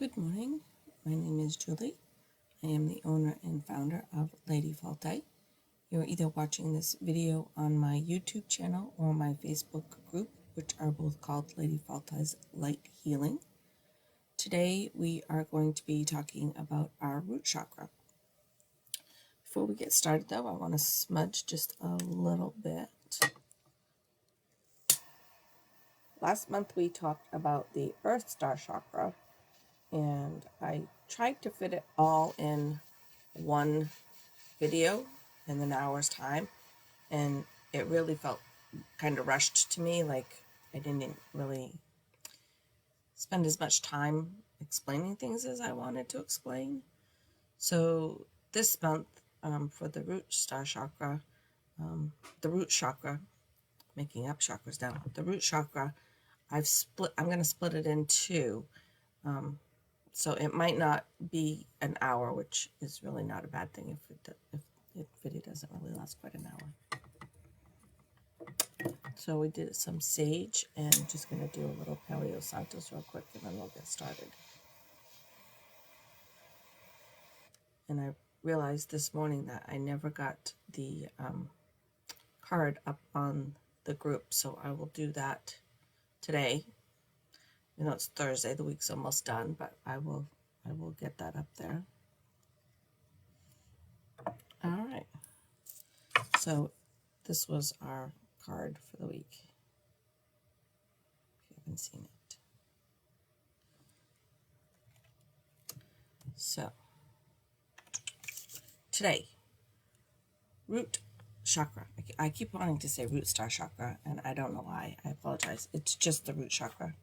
Good morning. My name is Julie. I am the owner and founder of Lady Faulty. You're either watching this video on my YouTube channel or my Facebook group, which are both called Lady Faulty's Light Healing. Today we are going to be talking about our root chakra. Before we get started though, I want to smudge just a little bit. Last month we talked about the Earth Star chakra, and I tried to fit it all in one video in an hour's time, and it really felt kind of rushed to me, like I didn't really spend as much time explaining things as I wanted to explain. So this month, for the root chakra, making up chakras now, the root chakra, I'm going to split it in two. So it might not be an hour, which is really not a bad thing if the video doesn't really last quite an hour. So we did some sage, and I'm just going to do a little Paleo Santos real quick, and then we'll get started. And I realized this morning that I never got the card up on the group, so I will do that today. You know, it's Thursday, the week's almost done, but I will get that up there. All right. So this was our card for the week, if you haven't seen it. So today, root chakra. I keep wanting to say root star chakra, and I don't know why. I apologize. It's just the root chakra.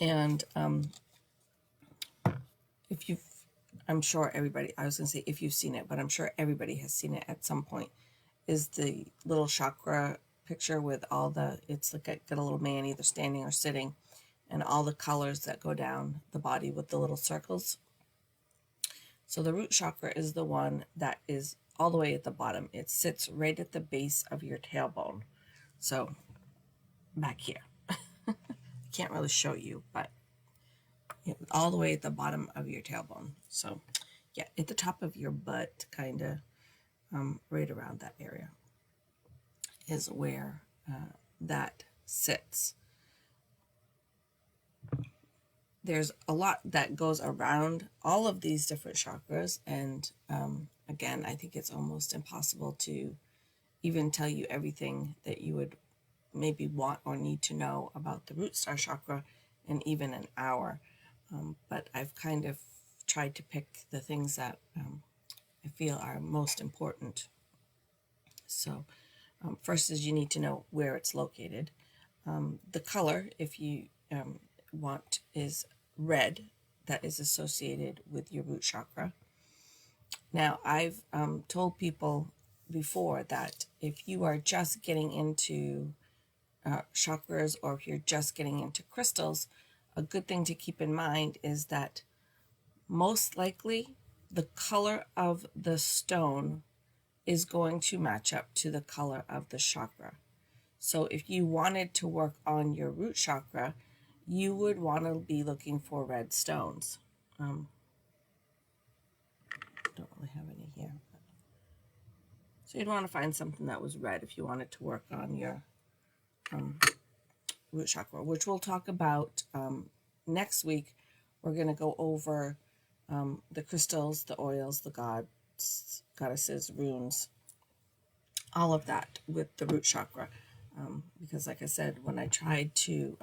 And I'm sure everybody, I was going to say if you've seen it, but I'm sure everybody has seen it at some point, is the little chakra picture with all the, it's like got a little man either standing or sitting, and all the colors that go down the body with the little circles. So the root chakra is the one that is all the way at the bottom. It sits right at the base of your tailbone. So back here. I can't really show you, but all the way at the bottom of your tailbone. So yeah, at the top of your butt, kind of right around that area is where that sits. There's a lot that goes around all of these different chakras, and again, I think it's almost impossible to even tell you everything that you would maybe want or need to know about the root star chakra in even an hour. But I've kind of tried to pick the things that I feel are most important. So first is you need to know where it's located. The color, if you want, is red. That is associated with your root chakra. Now, I've told people before that if you are just getting into chakras, or if you're just getting into crystals, a good thing to keep in mind is that most likely the color of the stone is going to match up to the color of the chakra. So if you wanted to work on your root chakra, you would want to be looking for red stones. Don't really have any here. So you'd want to find something that was red if you wanted to work on your root chakra, which we'll talk about next week. We're going to go over the crystals, the oils, the gods, goddesses, runes, all of that with the root chakra. Because like I said, when I tried to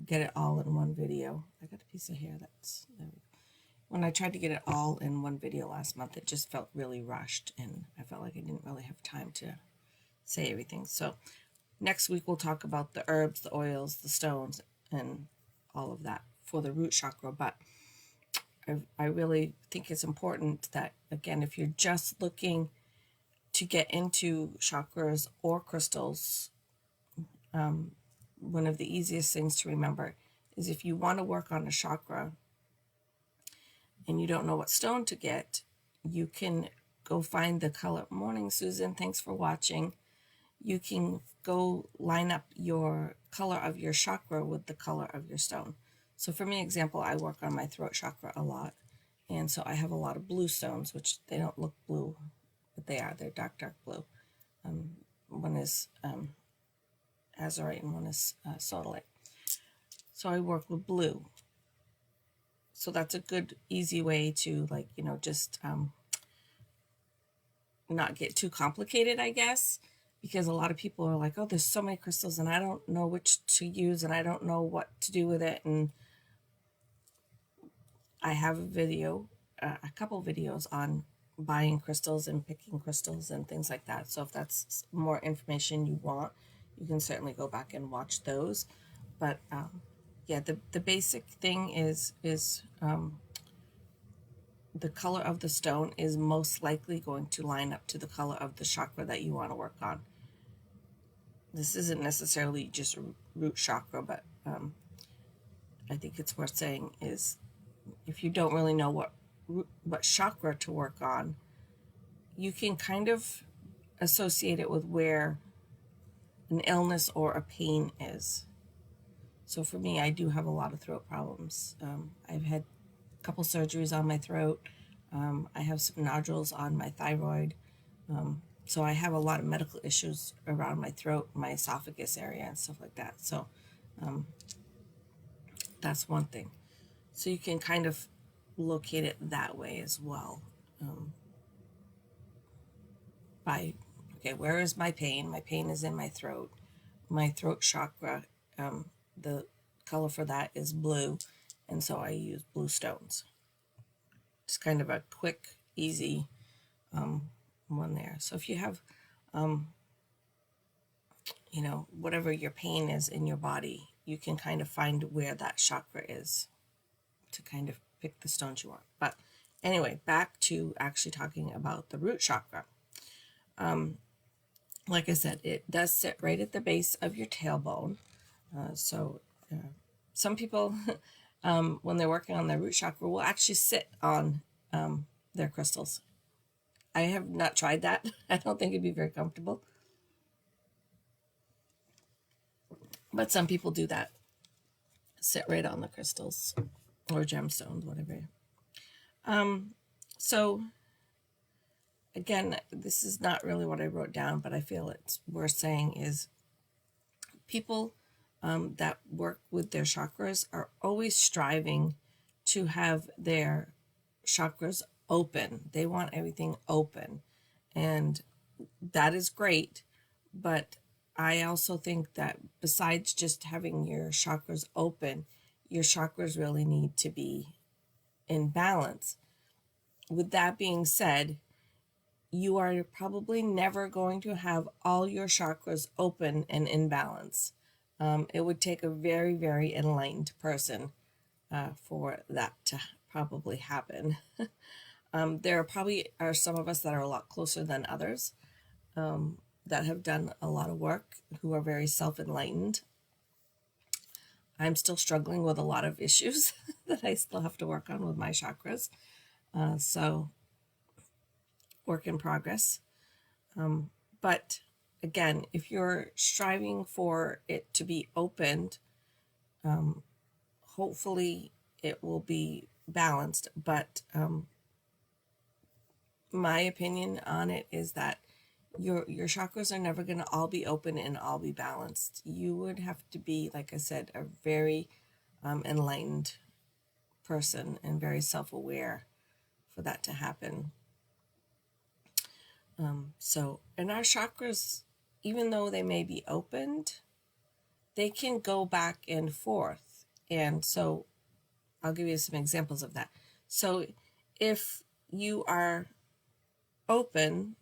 get it all in one video, I got a piece of hair that's there. When I tried to get it all in one video last month, it just felt really rushed, and I felt like I didn't really have time to say everything. So next week we'll talk about the herbs, the oils, the stones, and all of that for the root chakra. But I really think it's important that, again, if you're just looking to get into chakras or crystals, one of the easiest things to remember is if you want to work on a chakra and you don't know what stone to get, you can go find the color. Morning, Susan. Thanks for watching. you can go line up your color of your chakra with the color of your stone. So for me, example, I work on my throat chakra a lot. And so I have a lot of blue stones, which they don't look blue, but they are. They're dark, dark blue. One is azurite and one is sodalite. So I work with blue. So that's a good, easy way to, like, just not get too complicated, I guess, because a lot of people are like, oh, there's so many crystals and I don't know which to use and I don't know what to do with it. And I have a video, a couple videos on buying crystals and picking crystals and things like that. So if that's more information you want, you can certainly go back and watch those. But yeah, the basic thing is the color of the stone is most likely going to line up to the color of the chakra that you want to work on. This isn't necessarily just root chakra, but I think it's worth saying is if you don't really know what chakra to work on, you can kind of associate it with where an illness or a pain is. So for me, I do have a lot of throat problems. I've had a couple surgeries on my throat. I have some nodules on my thyroid. So I have a lot of medical issues around my throat, my esophagus area and stuff like that. So that's one thing. So you can kind of locate it that way as well. By, okay, where is my pain? My pain is in my throat. My throat chakra, the color for that is blue. And so I use blue stones. It's kind of a quick, easy one there. So if you have, whatever your pain is in your body, you can kind of find where that chakra is to kind of pick the stones you want. But anyway, back to actually talking about the root chakra. Like I said, it does sit right at the base of your tailbone. So some people, when they're working on their root chakra, will actually sit on their crystals. I have not tried that. I don't think it'd be very comfortable. But some people do that. Sit right on the crystals or gemstones, whatever. So again, this is not really what I wrote down, but I feel it's worth saying is people that work with their chakras are always striving to have their chakras open. They want everything open, and that is great. But I also think that besides just having your chakras open, your chakras really need to be in balance. With that being said, you are probably never going to have all your chakras open and in balance. It would take a very, very enlightened person for that to probably happen. There probably are some of us that are a lot closer than others that have done a lot of work, who are very self-enlightened. I'm still struggling with a lot of issues that I still have to work on with my chakras. So work in progress. But again, if you're striving for it to be opened, hopefully it will be balanced. But my opinion on it is that your chakras are never going to all be open and all be balanced. You would have to be, like I said, a very enlightened person and very self-aware for that to happen. And our chakras, even though they may be opened, they can go back and forth. And so I'll give you some examples of that. So if you are open,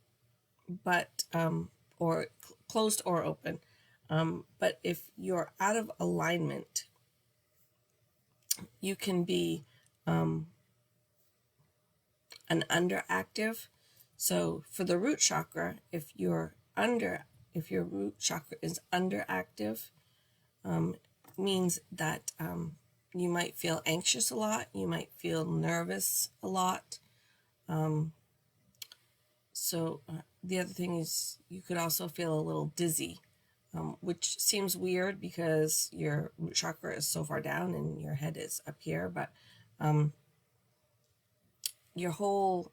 but or closed or open, but if you're out of alignment, you can be an underactive. So for the root chakra, if your root chakra is underactive, means that you might feel anxious a lot, you might feel nervous a lot. So the other thing is you could also feel a little dizzy, which seems weird because your root chakra is so far down and your head is up here, but your whole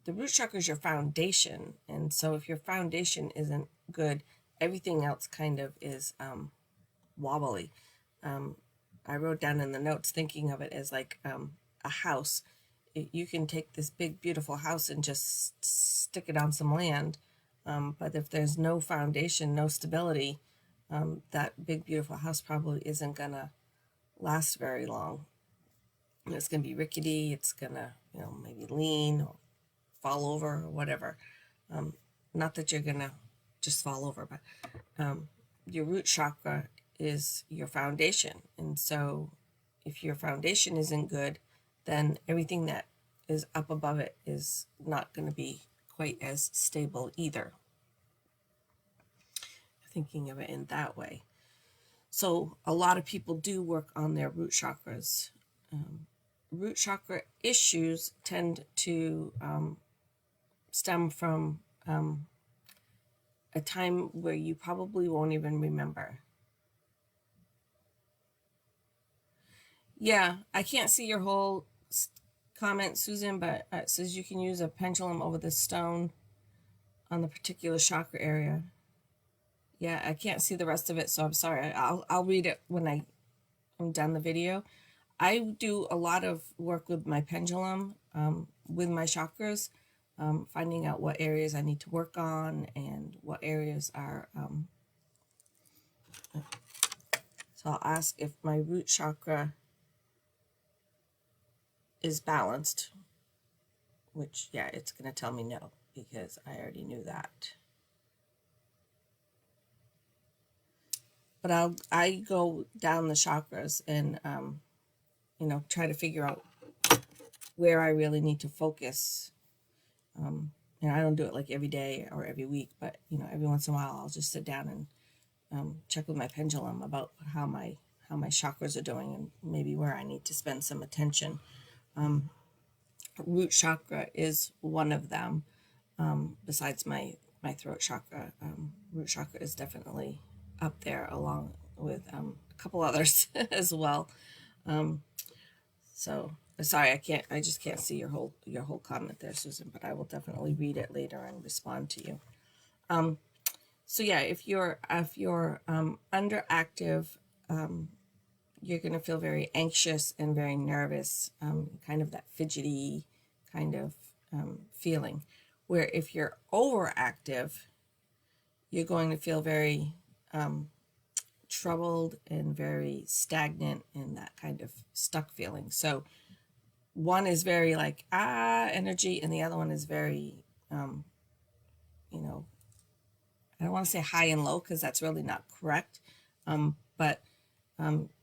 the root chakra is your foundation, and so if your foundation isn't good, everything else kind of is wobbly. I wrote down in the notes thinking of it as like a house. You can take this big beautiful house and just stick it on some land, but if there's no foundation, no stability, that big beautiful house probably isn't gonna last very long. It's gonna be rickety. It's gonna, maybe lean or fall over or whatever. Not that you're gonna just fall over, but your root chakra is your foundation, and so if your foundation isn't good, then everything that is up above it is not going to be quite as stable either. Thinking of it in that way. So a lot of people do work on their root chakras. Root chakra issues tend to stem from a time where you probably won't even remember. Yeah, I can't see your whole comment, Susan, but it says you can use a pendulum over the stone on the particular chakra area. Yeah, I can't see the rest of it, so I'm sorry. I'll read it when I'm done the video. I do a lot of work with my pendulum, with my chakras, finding out what areas I need to work on and what areas are. So I'll ask if my root chakra is balanced, which, yeah, it's going to tell me no, because I already knew that. But I go down the chakras and, try to figure out where I really need to focus. I don't do it like every day or every week, but, every once in a while I'll just sit down and check with my pendulum about how my chakras are doing and maybe where I need to spend some attention. Root chakra is one of them. Besides my throat chakra, root chakra is definitely up there along with a couple others as well. So sorry, I just can't see your whole comment there, Susan, but I will definitely read it later and respond to you. So yeah, if you're underactive, you're going to feel very anxious and very nervous, kind of that fidgety kind of feeling. Where if you're overactive, you're going to feel very troubled and very stagnant and that kind of stuck feeling. So one is very like energy, and the other one is very I don't want to say high and low because that's really not correct, but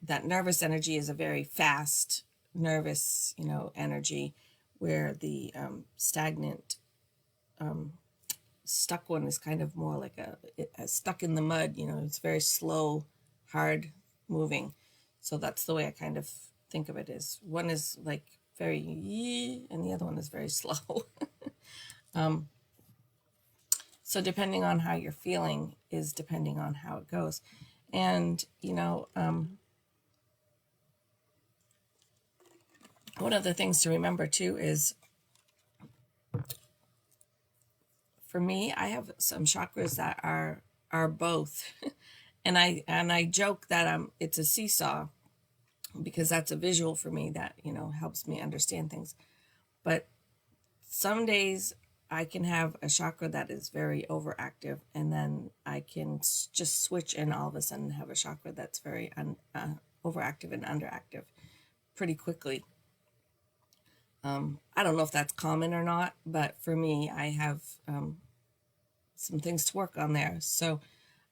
that nervous energy is a very fast nervous energy, where the stagnant stuck one is kind of more like a stuck in the mud. It's very slow, hard moving. So that's the way I kind of think of it, is one is like very and the other one is very slow. So depending on how you're feeling is depending on how it goes. And one of the things to remember too is, for me, I have some chakras that are both. and I joke that it's a seesaw, because that's a visual for me that helps me understand things. But some days I can have a chakra that is very overactive, and then I can just switch and all of a sudden have a chakra that's very overactive and underactive pretty quickly. I don't know if that's common or not, but for me, I have some things to work on there. So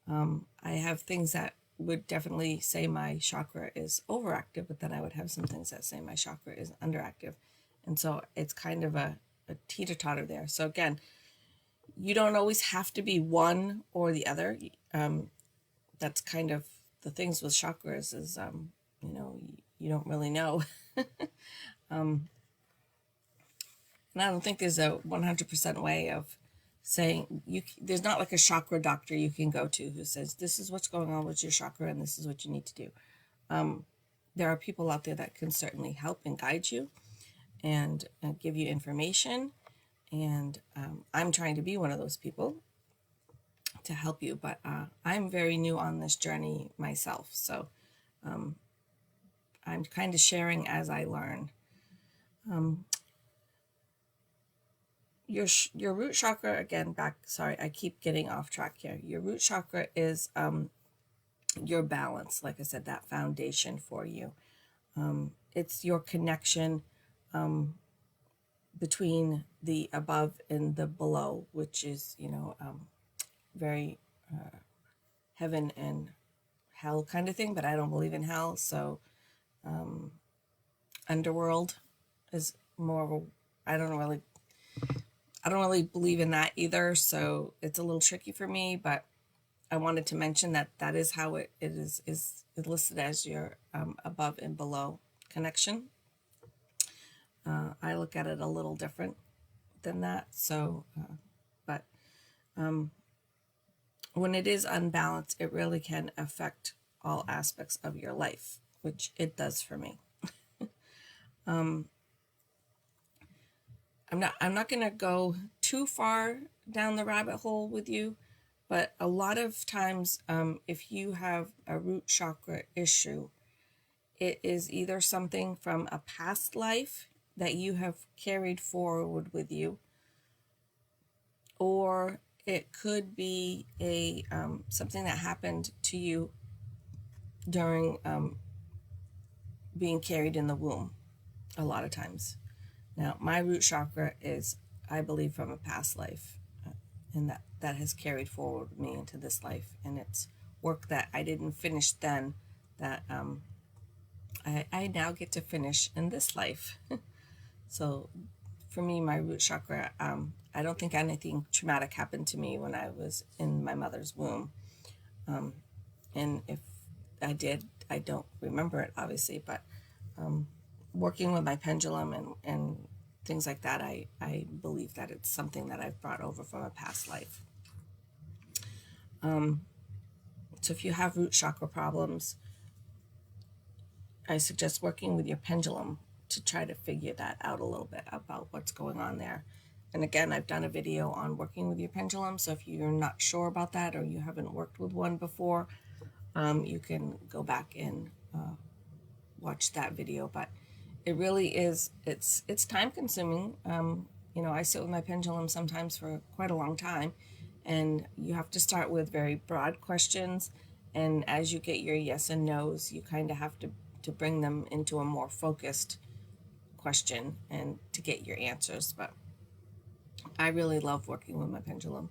I have things that would definitely say my chakra is overactive, but then I would have some things that say my chakra is underactive. And so it's kind of a teeter-totter there. So again, you don't always have to be one or the other. That's kind of the things with chakras is, you don't really know. And And I don't think there's a 100% way of saying there's not like a chakra doctor you can go to who says this is what's going on with your chakra and this is what you need to do. There are people out there that can certainly help and guide you and give you information, and I'm trying to be one of those people to help you, but I'm very new on this journey myself, so I'm kind of sharing as I learn. Your root chakra, again, sorry, I keep getting off track here. Your root chakra is your balance, like I said, that foundation for you. It's your connection between the above and the below, which is, very heaven and hell kind of thing, but I don't believe in hell, so underworld is more of a, I don't really believe in that either, so it's a little tricky for me, but I wanted to mention that is how it is listed as your above and below connection. I look at it a little different than that, so but when it is unbalanced, it really can affect all aspects of your life, which it does for me. I'm not going to go too far down the rabbit hole with you, but a lot of times if you have a root chakra issue, it is either something from a past life that you have carried forward with you, or it could be a something that happened to you during being carried in the womb a lot of times. Now, my root chakra is, I believe, from a past life, and that has carried forward me into this life, and it's work that I didn't finish then that I now get to finish in this life. So for me, my root chakra, I don't think anything traumatic happened to me when I was in my mother's womb. And if I did, I don't remember it, obviously, but working with my pendulum and things like that, I believe that it's something that I've brought over from a past life. So if you have root chakra problems, I suggest working with your pendulum to try to figure that out a little bit about what's going on there. And again, I've done a video on working with your pendulum, so if you're not sure about that or you haven't worked with one before, you can go back and watch that video. But it really is, it's time consuming. I sit with my pendulum sometimes for quite a long time, and you have to start with very broad questions, and as you get your yes and no's, you kind of have to bring them into a more focused question and to get your answers. But I really love working with my pendulum.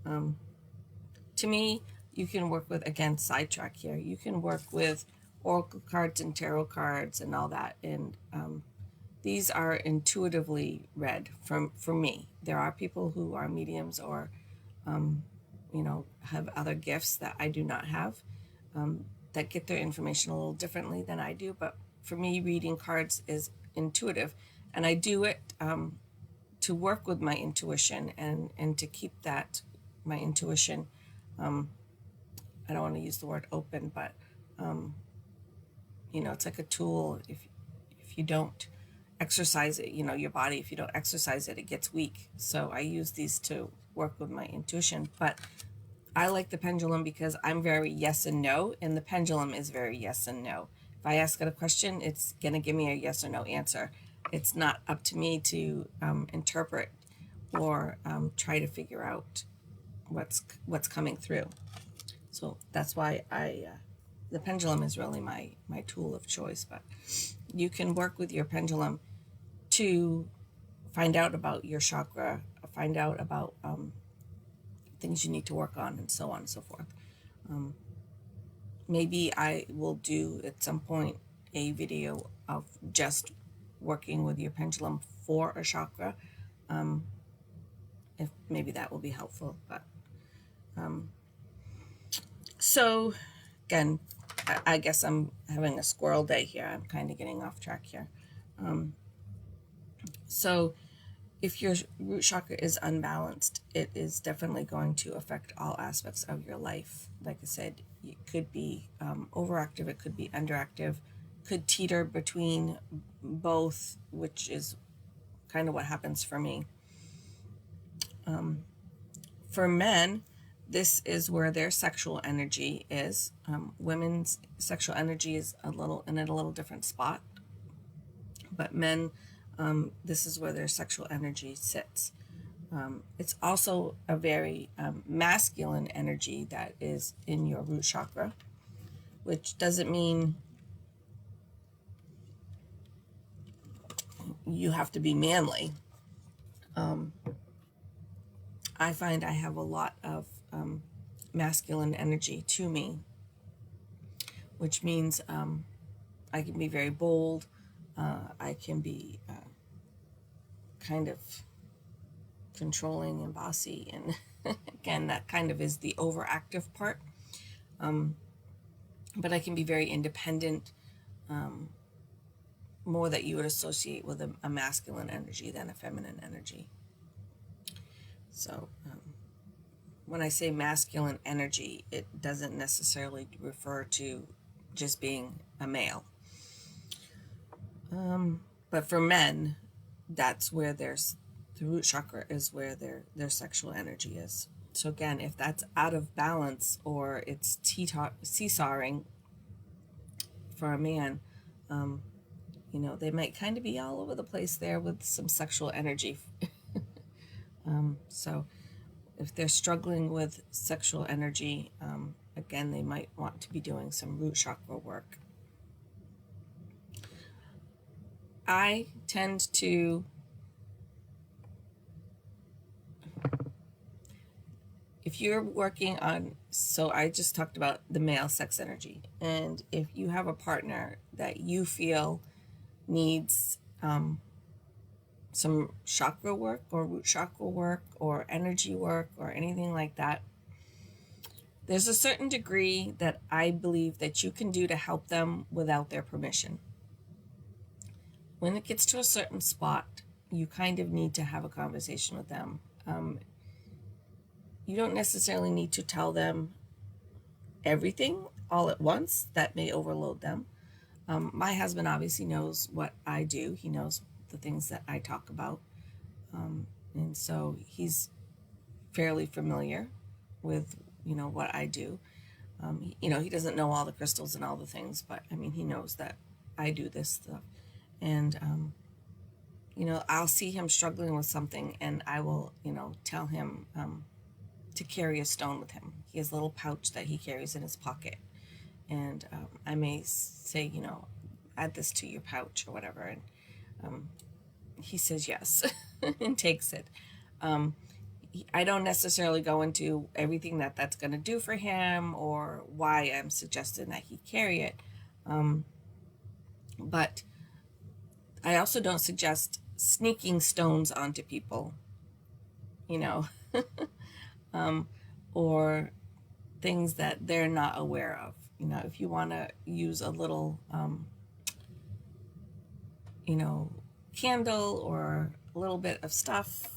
To me, you can work with, again, sidetrack here, you can work with oracle cards and tarot cards and all that, and these are intuitively read for me. There are people who are mediums or have other gifts that I do not have, that get their information a little differently than I do, but for me, reading cards is intuitive, and I do it to work with my intuition and to keep that, my intuition, I don't want to use the word open, but it's like a tool. If you don't exercise it, your body, if you don't exercise it, it gets weak. So I use these to work with my intuition. But I like the pendulum because I'm very yes and no, and the pendulum is very yes and no. If I ask it a question, it's going to give me a yes or no answer. It's not up to me to interpret or try to figure out what's coming through. So that's why the pendulum is really my tool of choice. But you can work with your pendulum to find out about your chakra, find out about things you need to work on, and so on and so forth. Maybe I will do at some point a video of just working with your pendulum for a chakra. If maybe that will be helpful. But so again, I guess I'm having a squirrel day here. I'm kind of getting off track here. So if your root chakra is unbalanced, it is definitely going to affect all aspects of your life. Like I said, it could be overactive, it could be underactive, could teeter between both, which is kind of what happens for me. For men, this is where their sexual energy is. Women's sexual energy is a little different spot, but men, this is where their sexual energy sits. It's also a very masculine energy that is in your root chakra, which doesn't mean you have to be manly. I find I have a lot of masculine energy to me, which means I can be very bold. I can be kind of controlling and bossy, and again, that kind of is the overactive part. But I can be very independent, more that you would associate with a masculine energy than a feminine energy. So when I say masculine energy, it doesn't necessarily refer to just being a male. But for men, that's where the root chakra is where their sexual energy is. So again, if that's out of balance or it's seesawing for a man, they might kind of be all over the place there with some sexual energy. So if they're struggling with sexual energy, again, they might want to be doing some root chakra work. I tend to if you're working on, so I just talked about the male sex energy, and if you have a partner that you feel needs some chakra work or root chakra work or energy work or anything like that, there's a certain degree that I believe that you can do to help them without their permission. When it gets to a certain spot, you kind of need to have a conversation with them. You don't necessarily need to tell them everything all at once. That may overload them. My husband obviously knows what I do. He knows the things that I talk about. And so he's fairly familiar with, what I do. He doesn't know all the crystals and all the things, but he knows that I do this stuff. And, I'll see him struggling with something and I will, tell him to carry a stone with him. He has a little pouch that he carries in his pocket. And I may say, add this to your pouch or whatever. And he says yes and takes it. I don't necessarily go into everything that's going to do for him or why I'm suggesting that he carry it. But I also don't suggest sneaking stones onto people, or things that they're not aware of. If you want to use a little, candle or a little bit of stuff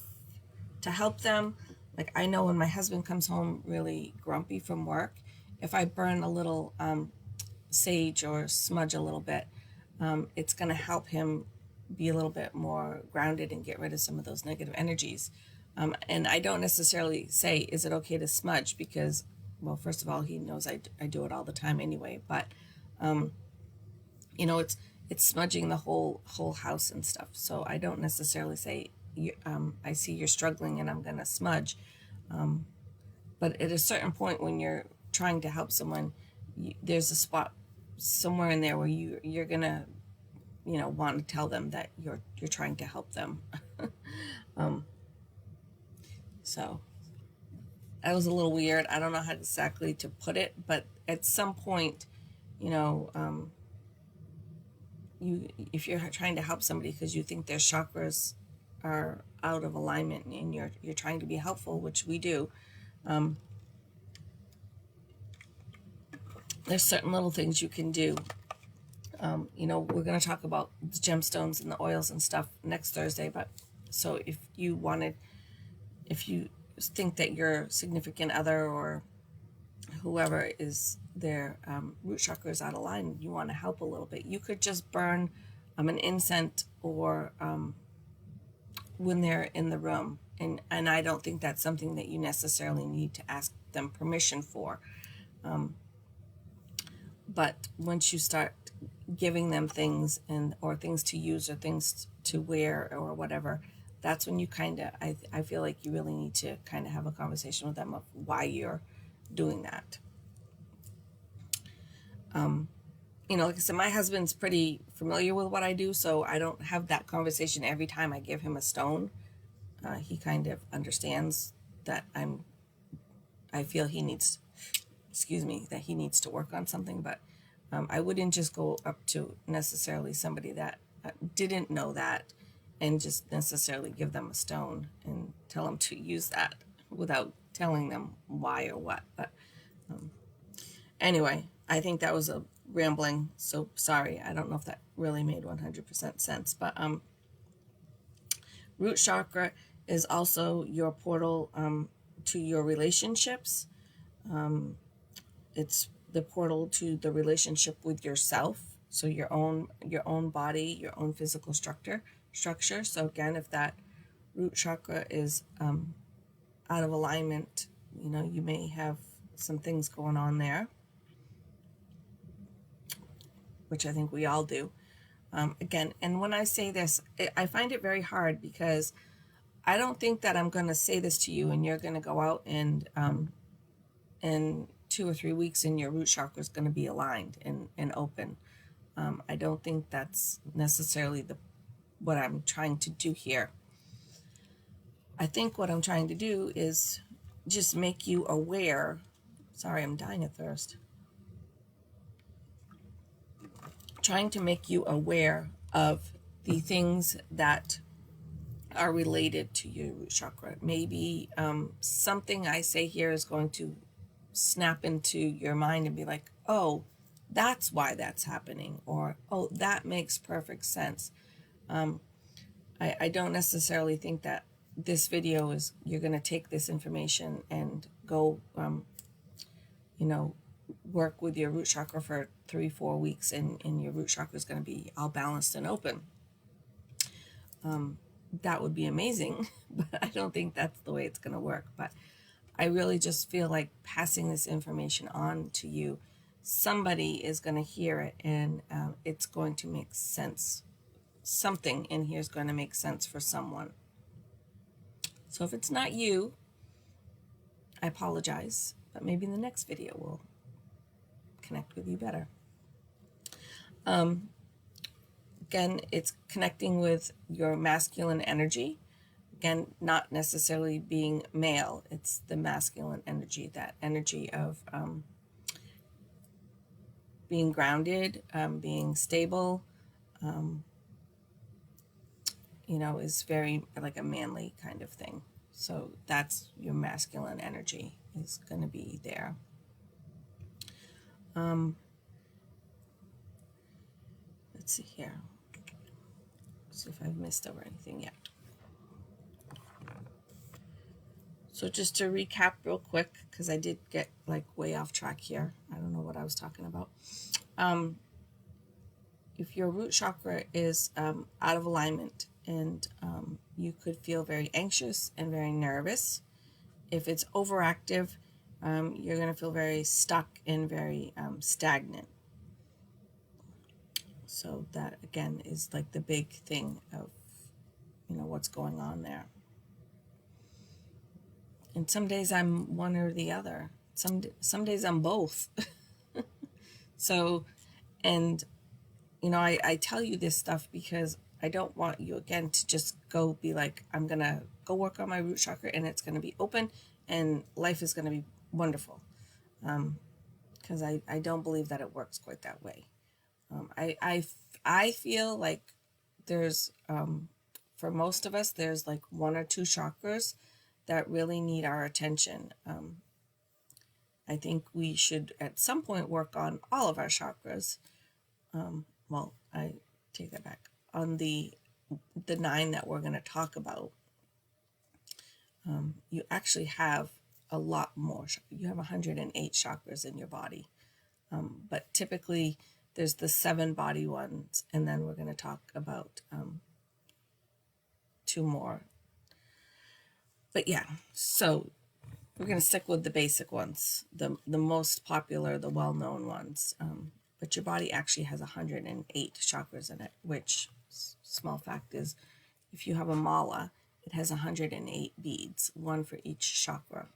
to help them. Like I know when my husband comes home really grumpy from work, if I burn a little sage or smudge a little bit, it's going to help him be a little bit more grounded and get rid of some of those negative energies. And I don't necessarily say, is it okay to smudge? Because, well, first of all, he knows I do it all the time anyway. But, it's smudging the whole house and stuff. So I don't necessarily say, I see you're struggling and I'm going to smudge. But at a certain point when you're trying to help someone, there's a spot somewhere in there where you're going to, want to tell them that you're trying to help them. So that was a little weird. I don't know how exactly to put it, but at some point, if you're trying to help somebody because you think their chakras are out of alignment and you're trying to be helpful, which we do, there's certain little things you can do. We're going to talk about the gemstones and the oils and stuff next Thursday, but So if you think that your significant other or whoever is their root chakra is out of line, you want to help a little bit, you could just burn an incense or when they're in the room. And I don't think that's something that you necessarily need to ask them permission for. But once you start giving them things or things to use or things to wear or whatever, that's when you kind of, I feel like you really need to kind of have a conversation with them of why you're doing that. Like I said, my husband's pretty familiar with what I do, so I don't have that conversation every time I give him a stone. He kind of understands that I feel he needs, that he needs to work on something, but I wouldn't just go up to necessarily somebody that didn't know that and just necessarily give them a stone and tell them to use that without telling them why or what. But anyway, I think that was a rambling, so sorry. I don't know if that really made 100% sense, but root chakra is also your portal to your relationships. It's the portal to the relationship with yourself, so your own body, your own physical structure. So again, if that root chakra is out of alignment, you may have some things going on there, which I think we all do. Again, and when I say this, I find it very hard because I don't think that I'm going to say this to you and you're going to go out and in 2 or 3 weeks and your root chakra is going to be aligned and open. I don't think that's necessarily what I'm trying to do here. I think what I'm trying to do is just make you aware. Sorry, I'm dying of thirst. Trying to make you aware of the things that are related to your root chakra. Maybe something I say here is going to snap into your mind and be like, oh, that's why that's happening, or oh, that makes perfect sense. I don't necessarily think that this video is, you're going to take this information and go work with your root chakra for 3-4 weeks and your root chakra is going to be all balanced and open. That would be amazing, but I don't think that's the way it's going to work. But I really just feel like passing this information on to you. Somebody is going to hear it and it's going to make sense. Something in here is going to make sense for someone. So if it's not you, I apologize, but maybe in the next video we'll connect with you better. Again, it's connecting with your masculine energy. Again, not necessarily being male. It's the masculine energy, that energy of being grounded, being stable, is very like a manly kind of thing. So that's your masculine energy is going to be there. Let's see here. See if I've missed over anything yet. So just to recap real quick, because I did get like way off track here. I don't know what I was talking about. If your root chakra is out of alignment and you could feel very anxious and very nervous. If it's overactive, you're going to feel very stuck and very stagnant. So that, again, is like the big thing of, what's going on there. And some days I'm one or the other. Some days I'm both. So, and, I tell you this stuff because I don't want you, again, to just go be like, I'm going to go work on my root chakra and it's going to be open and life is going to be wonderful. Because I don't believe that it works quite that way. I feel like there's, for most of us, there's like 1 or 2 chakras that really need our attention. I think we should at some point work on all of our chakras. Well, I take that back. On the the 9 that we're going to talk about, you actually have a lot more. You have 108 chakras in your body. But typically there's the 7 body ones, and then we're going to talk about 2 more. But yeah, so we're going to stick with the basic ones, the most popular, the well-known ones. But your body actually has 108 chakras in it, which, small fact is, if you have a mala, it has 108 beads, one for each chakra.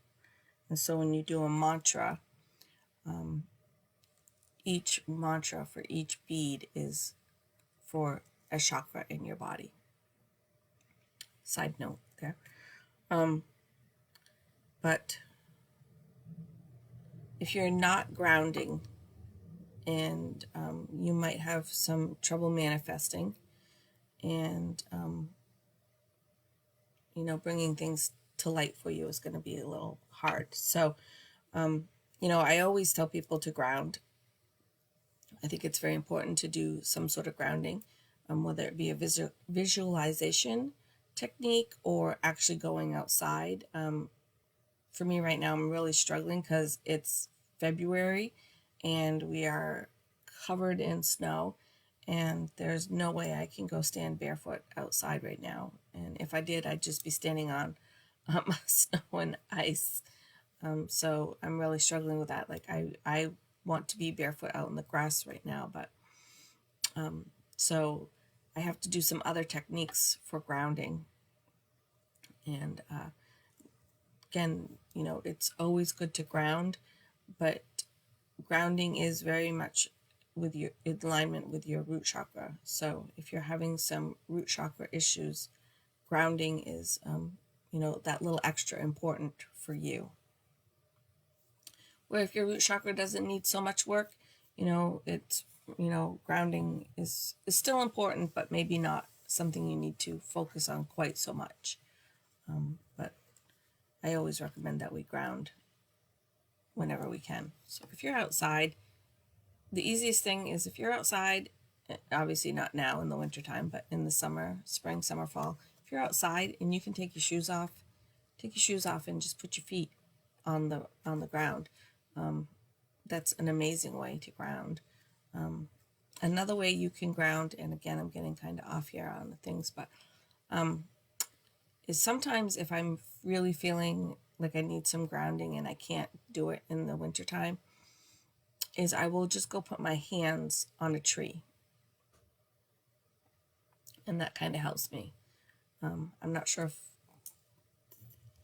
And so when you do a mantra, each mantra for each bead is for a chakra in your body. Side note there. But if you're not grounding, and you might have some trouble manifesting, and bringing things to light for you is going to be a little hard. So I always tell people to ground. I think it's very important to do some sort of grounding, whether it be a visualization technique or actually going outside. For me right now, I'm really struggling because it's February and we are covered in snow, and there's no way I can go stand barefoot outside right now. And if I did, I'd just be standing on snow and ice. So I'm really struggling with that. Like I want to be barefoot out in the grass right now, but so I have to do some other techniques for grounding. And again, it's always good to ground, but grounding is very much with your in alignment with your root chakra. So if you're having some root chakra issues, grounding is that little extra important for you. Where if your root chakra doesn't need so much work, it's grounding is still important, but maybe not something you need to focus on quite so much. But I always recommend that we ground whenever we can. So if you're outside, the easiest thing is if you're outside, obviously not now in the wintertime, but in the summer, spring, summer, fall, if you're outside and you can take your shoes off and just put your feet on the ground. That's an amazing way to ground. Another way you can ground, and again, I'm getting kind of off here on the things, but is sometimes if I'm really feeling like I need some grounding and I can't do it in the wintertime, is I will just go put my hands on a tree. And that kind of helps me. I'm not sure if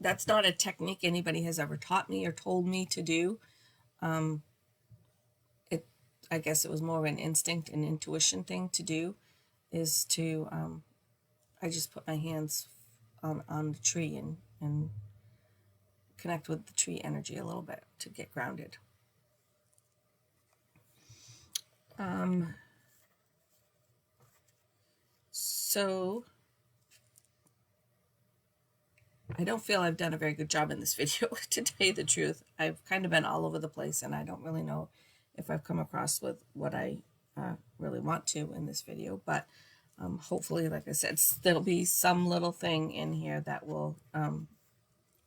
that's not a technique anybody has ever taught me or told me to do. I guess it was more of an instinct and intuition thing to do, is to, I just put my hands on the tree and connect with the tree energy a little bit to get grounded. So I don't feel I've done a very good job in this video, to tell you the truth. I've kind of been all over the place, and I don't really know if I've come across with what I really want to in this video, but hopefully, like I said, there'll be some little thing in here that will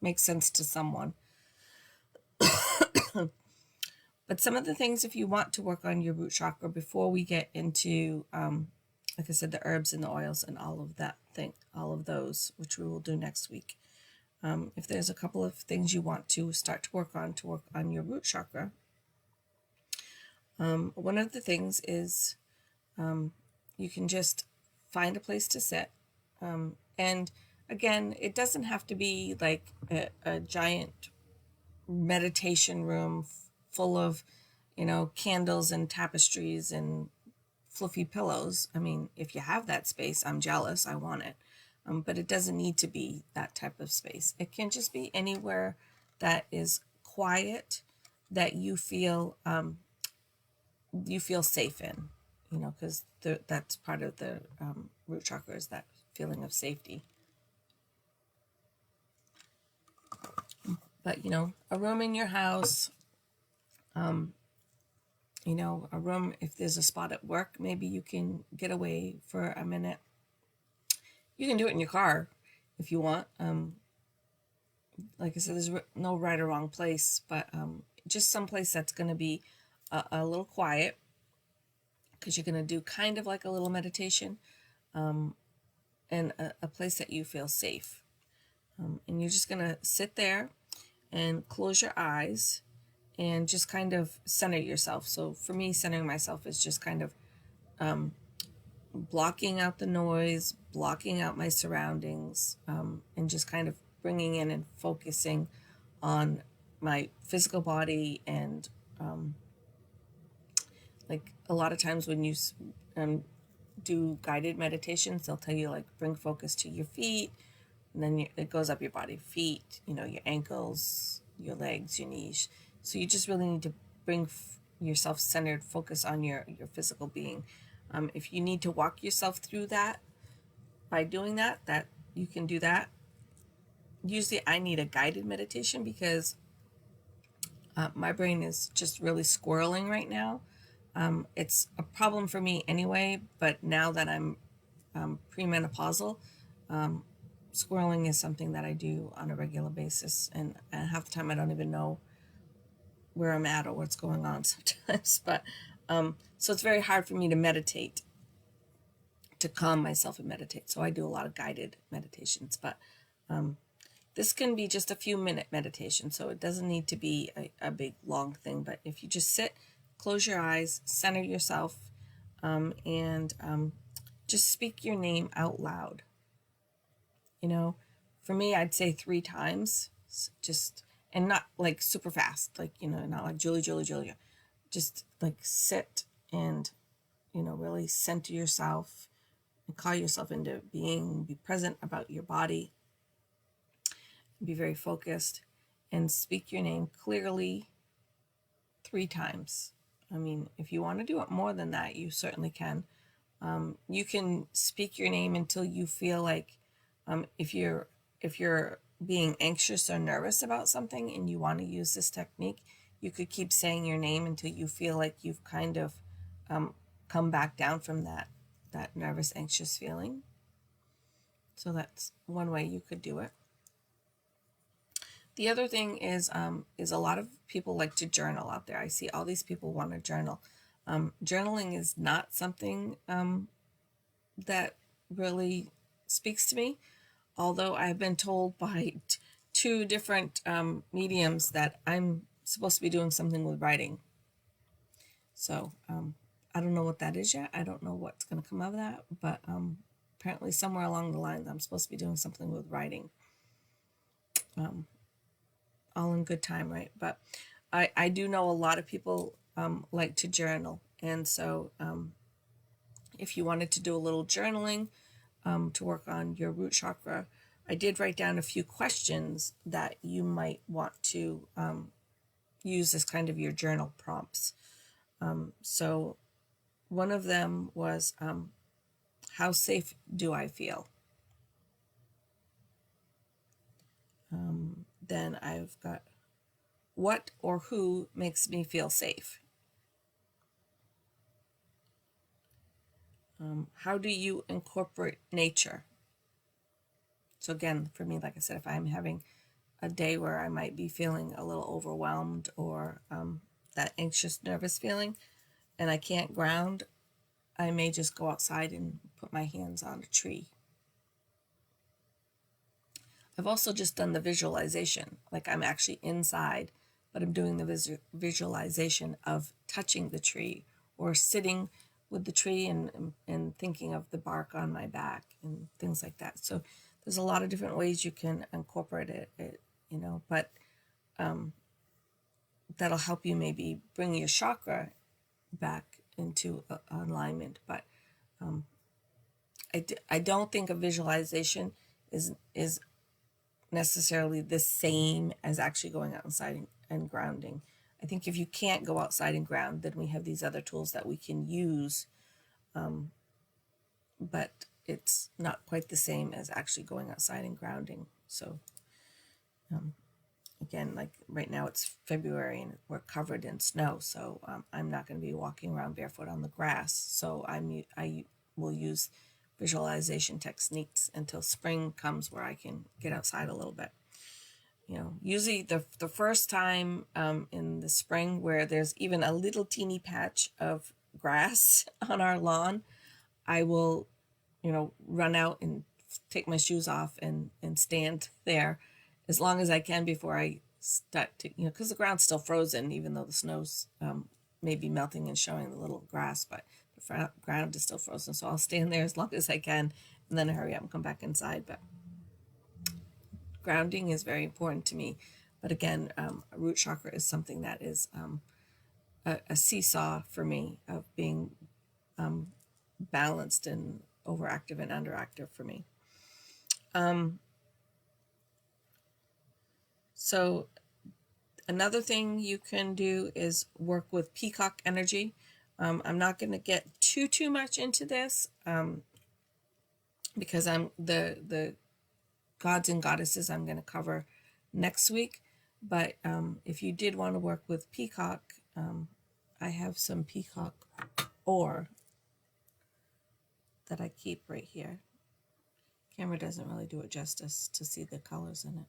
make sense to someone. But some of the things, if you want to work on your root chakra, before we get into, like I said, the herbs and the oils and all of those, which we will do next week. If there's a couple of things you want to start to work on your root chakra, one of the things is you can just find a place to sit. And again, it doesn't have to be like a giant meditation room full of, candles and tapestries and fluffy pillows. I mean, if you have that space, I'm jealous. I want it. But it doesn't need to be that type of space. It can just be anywhere that is quiet, that you feel safe in, because that's part of the root chakra, is that feeling of safety. But, a room in your house, a room, if there's a spot at work, maybe you can get away for a minute. You can do it in your car if you want. Like I said, there's no right or wrong place, but just some place that's going to be a little quiet, because you're going to do kind of like a little meditation, and a place that you feel safe. And you're just going to sit there and close your eyes and just kind of center yourself. So for me, centering myself is just kind of blocking out the noise, blocking out my surroundings, and just kind of bringing in and focusing on my physical body. And like a lot of times when you do guided meditations, they'll tell you like bring focus to your feet, and then it goes up your body, feet, your ankles, your legs, your knees. So you just really need to bring yourself centered, focus on your physical being. If you need to walk yourself through that by doing that you can do that. Usually I need a guided meditation because my brain is just really squirreling right now. It's a problem for me anyway, but now that I'm premenopausal, squirreling is something that I do on a regular basis, and half the time I don't even know where I'm at or what's going on sometimes. But so it's very hard for me to meditate, to calm myself and meditate. So I do a lot of guided meditations, but this can be just a few minute meditation, so it doesn't need to be a big long thing. But if you just sit, close your eyes, center yourself, and just speak your name out loud. For me, I'd say 3 times, just, and not like super fast, like, not like Julie, Julie, Julia. Just like sit and, really center yourself and call yourself into being, be present about your body, be very focused, and speak your name clearly 3 times. I mean, if you want to do it more than that, you certainly can. You can speak your name until you feel like, if you're being anxious or nervous about something and you want to use this technique, you could keep saying your name until you feel like you've kind of come back down from that nervous, anxious feeling. So that's one way you could do it. The other thing is a lot of people like to journal out there. I see all these people want to journal. Journaling is not something that really speaks to me, although I've been told by 2 different mediums that I'm supposed to be doing something with writing. So I don't know what that is yet. I don't know what's going to come of that, but apparently somewhere along the lines I'm supposed to be doing something with writing. All in good time, right? But I do know a lot of people like to journal, and so if you wanted to do a little journaling to work on your root chakra, I did write down a few questions that you might want to use as kind of your journal prompts. So one of them was, how safe do I feel? Then I've got, what or who makes me feel safe? How do you incorporate nature? So again, for me, like I said, if I'm having a day where I might be feeling a little overwhelmed, or that anxious, nervous feeling, and I can't ground, I may just go outside and put my hands on a tree. I've also just done the visualization, like I'm actually inside, but I'm doing the visualization of touching the tree or sitting with the tree and thinking of the bark on my back and things like that. So there's a lot of different ways you can incorporate it, but that'll help you maybe bring your chakra back into alignment. But I don't think a visualization is necessarily the same as actually going outside and grounding. I think if you can't go outside and ground, then we have these other tools that we can use, but it's not quite the same as actually going outside and grounding. So again, like right now it's February and we're covered in snow, so I'm not going to be walking around barefoot on the grass. So I will use visualization techniques until spring comes where I can get outside a little bit. You know, usually the first time in the spring where there's even a little teeny patch of grass on our lawn, I will, you know, run out and take my shoes off and stand there as long as I can before I start to, you know, because the ground's still frozen, even though the snow's may be melting and showing the little grass, but the ground is still frozen. So I'll stand there as long as I can and then hurry up and come back inside. But grounding is very important to me. But again, root chakra is something that is a seesaw for me of being balanced and overactive and underactive for me. So another thing you can do is work with peacock energy. I'm not going to get too much into this because I'm the gods and goddesses I'm going to cover next week. But if you did want to work with peacock, I have some peacock ore that I keep right here. Camera doesn't really do it justice to see the colors in it.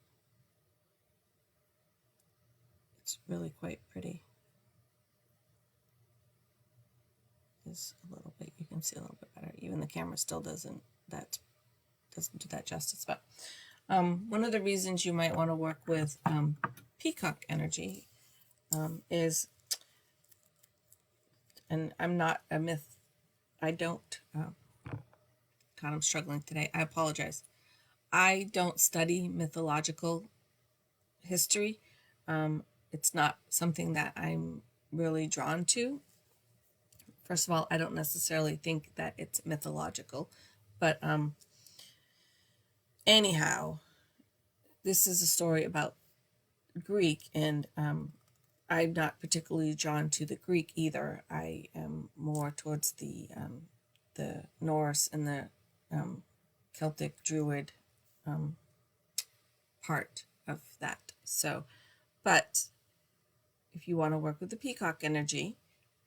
It's really quite pretty. Is a little bit, you can see a little bit better. Even the camera still doesn't do that justice. But one of the reasons you might want to work with peacock energy is, and I'm not a myth, I don't, God, I'm struggling today. I apologize. I don't study mythological history. It's not something that I'm really drawn to. First of all, I don't necessarily think that it's mythological, but anyhow, this is a story about Greek, and I'm not particularly drawn to the Greek either. I am more towards the Norse and the Celtic Druid part of that. So, but if you want to work with the peacock energy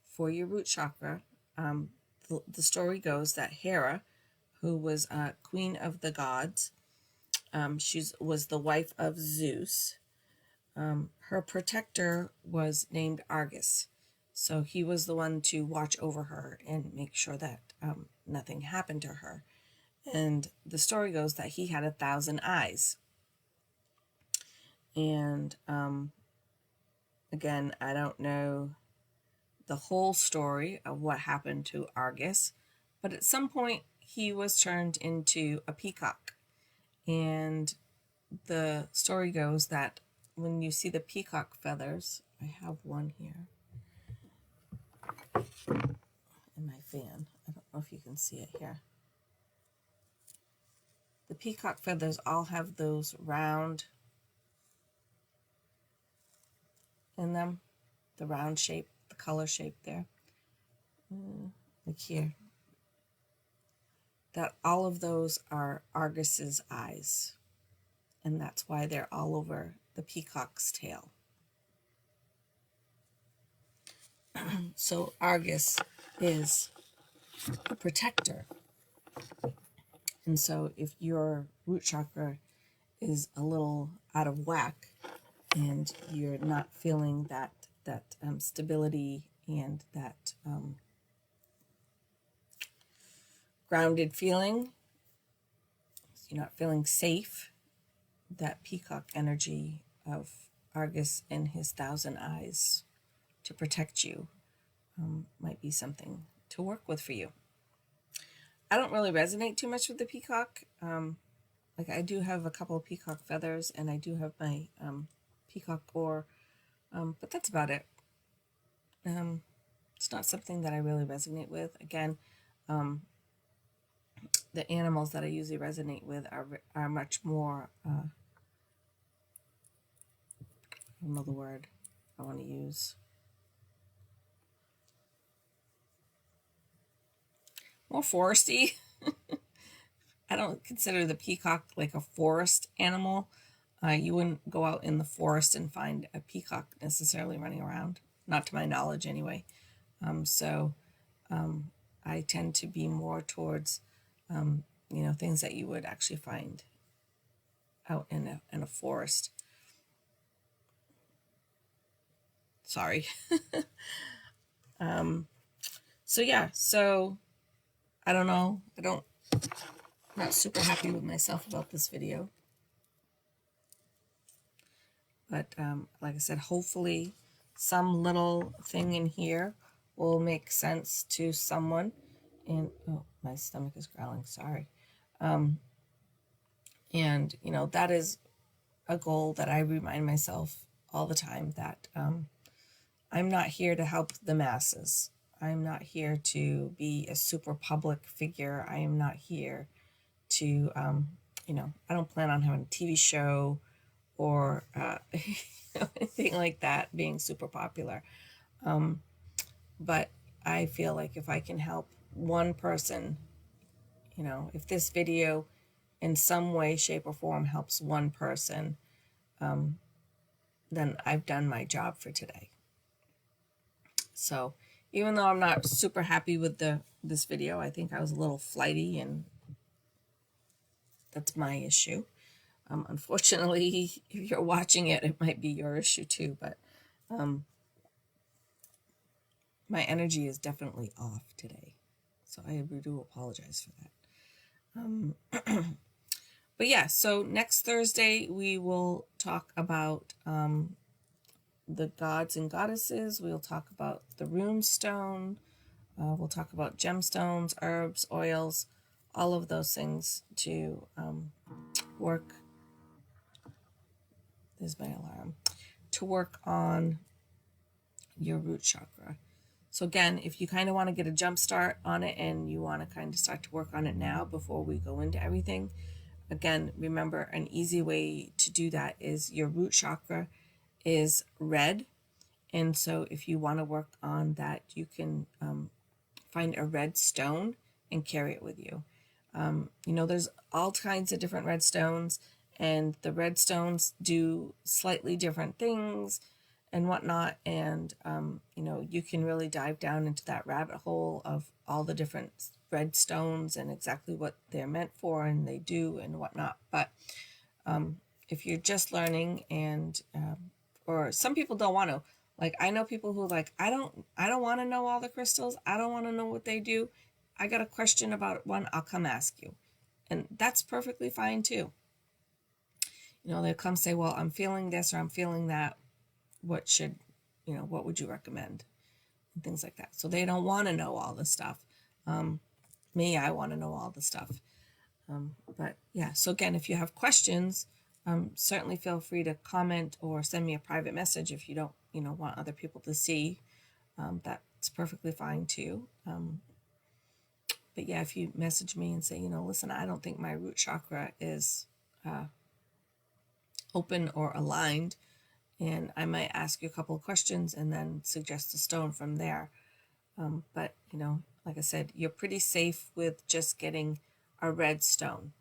for your root chakra, the story goes that Hera, who was queen of the gods, she was the wife of Zeus. Her protector was named Argus. So he was the one to watch over her and make sure that nothing happened to her. And the story goes that he had 1,000 eyes. And again, I don't know the whole story of what happened to Argus, but at some point he was turned into a peacock. And the story goes that when you see the peacock feathers, I have one here in my fan. I don't know if you can see it here. The peacock feathers all have those round in them, the round shape, the color shape there. Like here. That all of those are Argus's eyes. And that's why they're all over the peacock's tail. So Argus is a protector. And so if your root chakra is a little out of whack and you're not feeling that stability and that grounded feeling, you're not feeling safe, that peacock energy of Argus and his 1,000 eyes to protect you might be something to work with for you. I don't really resonate too much with the peacock. Like I do have a couple of peacock feathers and I do have my peacock ore, but that's about it. It's not something that I really resonate with. Again, the animals that I usually resonate with are much more, I don't know the word I want to use. More foresty. I don't consider the peacock like a forest animal. You wouldn't go out in the forest and find a peacock necessarily running around, not to my knowledge anyway. So I tend to be more towards you know, things that you would actually find out in a forest. Sorry. So yeah, so I don't know. I'm not super happy with myself about this video. But like I said, hopefully some little thing in here will make sense to someone. And oh, my stomach is growling, sorry. And you know, that is a goal that I remind myself all the time, that I'm not here to help the masses. I'm not here to be a super public figure. I am not here to, you know, I don't plan on having a TV show or anything like that, being super popular. But I feel like if I can help one person, you know, if this video in some way, shape, or form helps one person, then I've done my job for today. So even though I'm not super happy with this video, I think I was a little flighty, and that's my issue. Unfortunately, if you're watching it, it might be your issue too, but my energy is definitely off today. So I do apologize for that. But yeah, so next Thursday we will talk about the gods and goddesses. We'll talk about the rune stone. We'll talk about gemstones, herbs, oils, all of those things to work. There's my alarm. To work on your root chakra. So again, if you kind of want to get a jump start on it and you want to kind of start to work on it now before we go into everything, again, remember an easy way to do that is your root chakra is red. And so if you want to work on that, you can find a red stone and carry it with you. You know, there's all kinds of different red stones, and the red stones do slightly different things and whatnot. And, you know, you can really dive down into that rabbit hole of all the different red stones and exactly what they're meant for and they do and whatnot. But if you're just learning, and or some people don't want to, like, I know people who like, I don't want to know all the crystals. I don't want to know what they do. I got a question about one, I'll come ask you. And that's perfectly fine too. You know, they'll come say, well, I'm feeling this or I'm feeling that. What would you recommend? And things like that. So they don't want to know all the stuff. Me, I want to know all the stuff. But yeah, so again, if you have questions, certainly feel free to comment or send me a private message if you don't, you know, want other people to see. That's perfectly fine too. But yeah, if you message me and say, you know, listen, I don't think my root chakra is open or aligned, and I might ask you a couple of questions and then suggest a stone from there. But, you know, like I said, you're pretty safe with just getting a red stone.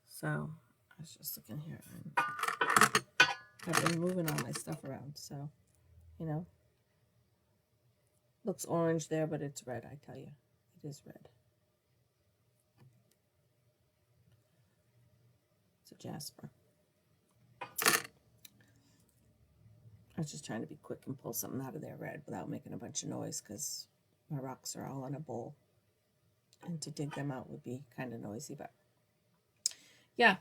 So I was just looking here. I've been moving all my stuff around, so, you know, looks orange there, but it's red, I tell you. It is red. It's a jasper. I was just trying to be quick and pull something out of there red without making a bunch of noise, because my rocks are all in a bowl. And to dig them out would be kind of noisy, but yeah.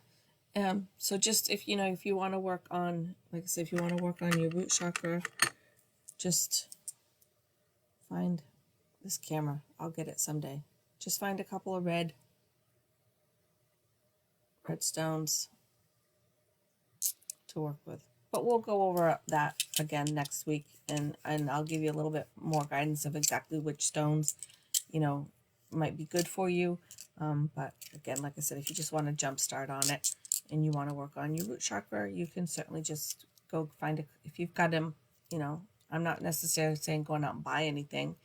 So just if you want to work on, like I said, if you want to work on your root chakra, just find this camera. I'll get it someday. Just find a couple of red stones to work with. But we'll go over that again next week, and I'll give you a little bit more guidance of exactly which stones, you know, might be good for you. But again, like I said, if you just want to jump start on it and you want to work on your root chakra, you can certainly just go find it. If you've got them, you know, I'm not necessarily saying going out and buy anything.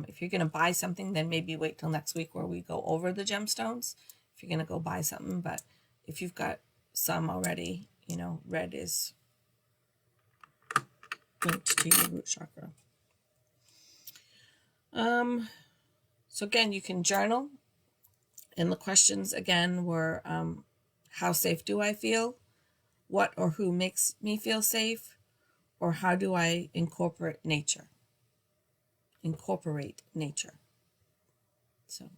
If you're going to buy something, then maybe wait till next week where we go over the gemstones. If you're going to go buy something, but if you've got some already, you know, red is linked to your root chakra. So again, you can journal And the questions again were, how safe do I feel? What or who makes me feel safe? Or how do I incorporate nature? So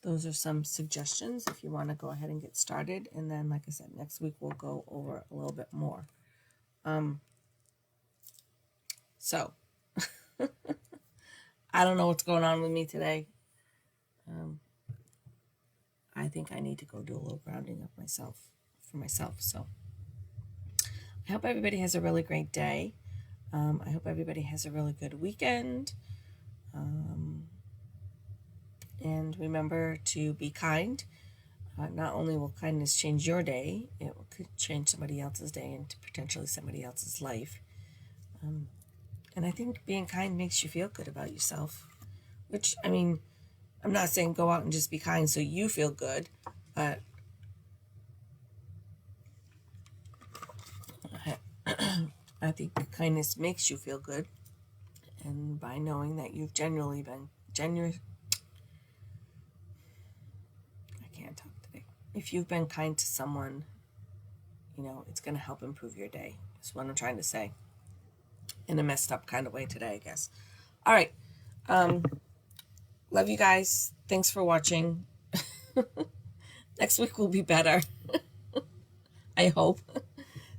those are some suggestions if you want to go ahead and get started. And then, like I said, next week we'll go over a little bit more. So I don't know what's going on with me today. I think I need to go do a little grounding of myself. So I hope everybody has a really great day. I hope everybody has a really good weekend. And remember to be kind. Not only will kindness change your day, it could change somebody else's day and potentially somebody else's life. And I think being kind makes you feel good about yourself. Which, I mean, I'm not saying go out and just be kind so you feel good, but I think kindness makes you feel good. And by knowing that you've genuinely been I can't talk today. If you've been kind to someone, you know, it's going to help improve your day. That's what I'm trying to say. In a messed up kind of way today, I guess. All right. Love you guys. Thanks for watching. Next week will be better. I hope.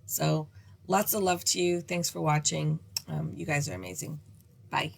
So lots of love to you. Thanks for watching. You guys are amazing. Bye.